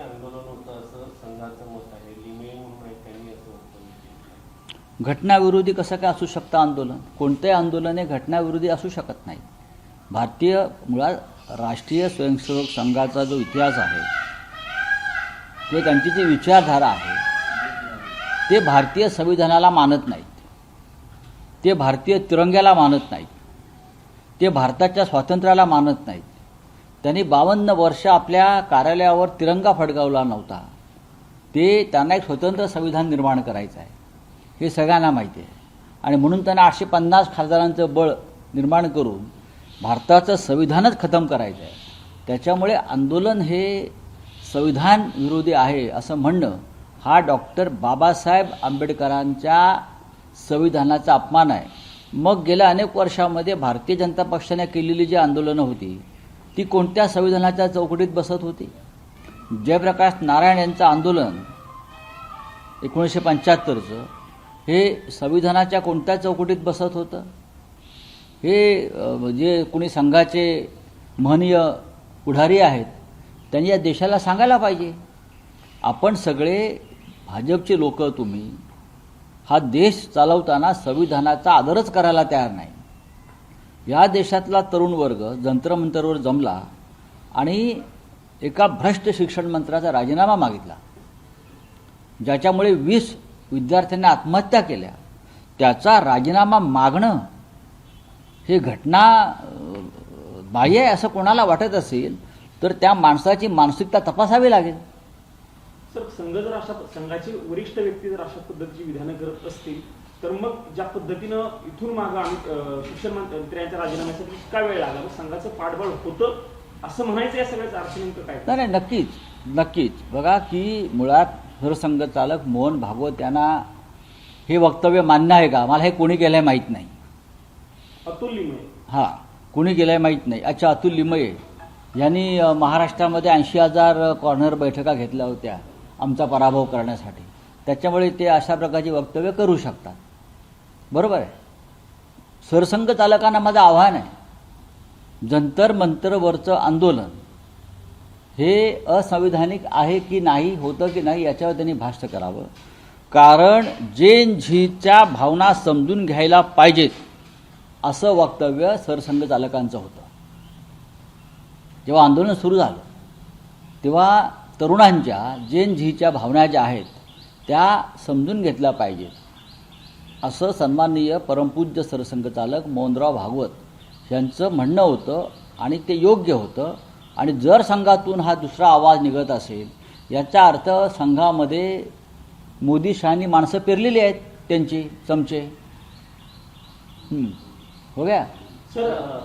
आंदोलन होतं असं संघाचं मत आहे. लिमे म्हणून आहेत, त्यांनी असं वक्तव्य. घटनाविरोधी कसं काय असू शकतं आंदोलन? कोणतंही आंदोलन हे घटनाविरोधी असू शकत नाही. भारतीय मुळात राष्ट्रीय स्वयंसेवक संघाचा जो इतिहास आहे किंवा त्यांची जी विचारधारा आहे ते भारतीय संविधानाला मानत नाहीत, ते भारतीय तिरंग्याला मानत नाहीत, ते भारताच्या स्वातंत्र्याला मानत नाहीत. त्यांनी 52 वर्ष आपल्या कार्यालयावर तिरंगा फडकावला नव्हता. ते त्यांना एक स्वतंत्र संविधान निर्माण करायचं आहे हे सगळ्यांना माहिती आहे. आणि म्हणून त्यांना 850 खासदारांचं बळ निर्माण करून भारताचं संविधानच खतम करायचं आहे. त्याच्यामुळे आंदोलन हे संविधान विरोधी आहे असं म्हणणं हा डॉक्टर बाबासाहेब आंबेडकरांच्या संविधानाचा अपमान आहे. मग गेल्या अनेक वर्षामध्ये भारतीय जनता पक्षाने केलेली जी आंदोलनं होती ती कोणत्या संविधानाच्या चौकटीत बसत होती? जयप्रकाश नारायण यांचं आंदोलन 1975चं हे संविधानाच्या कोणत्या चौकटीत बसत होतं? हे जे कोणी संघाचे महनीय पुढारी आहेत त्यांनी या देशाला सांगायला पाहिजे. आपण सगळे भाजपचे लोक, तुम्ही हा देश चालवताना संविधानाचा आदरच करायला तयार नाही. या देशातला तरुण वर्ग जंत्रमंतरवर जमला आणि एका भ्रष्ट शिक्षण मंत्र्याचा राजीनामा मागितला, ज्याच्यामुळे 20 विद्यार्थ्यांनी आत्महत्या केल्या. त्याचा राजीनामा मागणं हे घटना बाह्य आहे असं कोणाला वाटत असेल तर त्या माणसाची मानसिकता तपासावी लागेल. सर, संघ जर अशा संघाचे वरिष्ठ व्यक्ती जर अशा पद्धतीची विधानं करत असतील तर मग ज्या पद्धतीनं इथून मागं आम्ही शिक्षण मंत्र्यांच्या राजीनाम्यासाठी इतका वेळ लागला, मग संघाचं पाठबळ होतं असं म्हणायचं या सगळ्याचा अर्थ नेमकं काय? नाही, नक्कीच बघा की मुळात सरसंघचालक मोहन भागवत यांना हे वक्तव्य मान्य आहे का? मला हे कोणी केलं आहे माहीत नाही. अतुल लिमये, हां, कोणी केलं आहे माहीत नाही. अच्छा, अतुल लिमये यांनी महाराष्ट्रामध्ये 80,000 कॉर्नर बैठका घेतल्या होत्या आमचा पराभव करण्यासाठी. त्याच्यामुळे ते अशा प्रकारची वक्तव्य करू शकतात. बरोबर आहे. सरसंघचालकांना माझं आव्हान आहे, जंतर मंतरवरचं आंदोलन हे असंवैधानिक आहे की नाही, होतं की नाही याच्यावर त्यांनी भाष्य करावं. कारण जेन झीच्या भावना समजून घ्यायला पाहिजेत असं वक्तव्य सरसंघचालकांचं होतं. जेव्हा आंदोलन सुरू झालं तेव्हा तरुणांच्या जेन झीच्या भावना ज्या आहेत त्या समजून घेतल्या पाहिजेत असं सन्माननीय परमपूज्य सरसंघचालक मोहनराव भागवत यांचं म्हणणं होतं आणि ते योग्य होतं. आणि जर संघातून हा दुसरा आवाज निघत असेल याचा अर्थ संघामध्ये मोदीशाही माणसं पेरलेली आहेत, त्यांची चमचे. हो गया सर.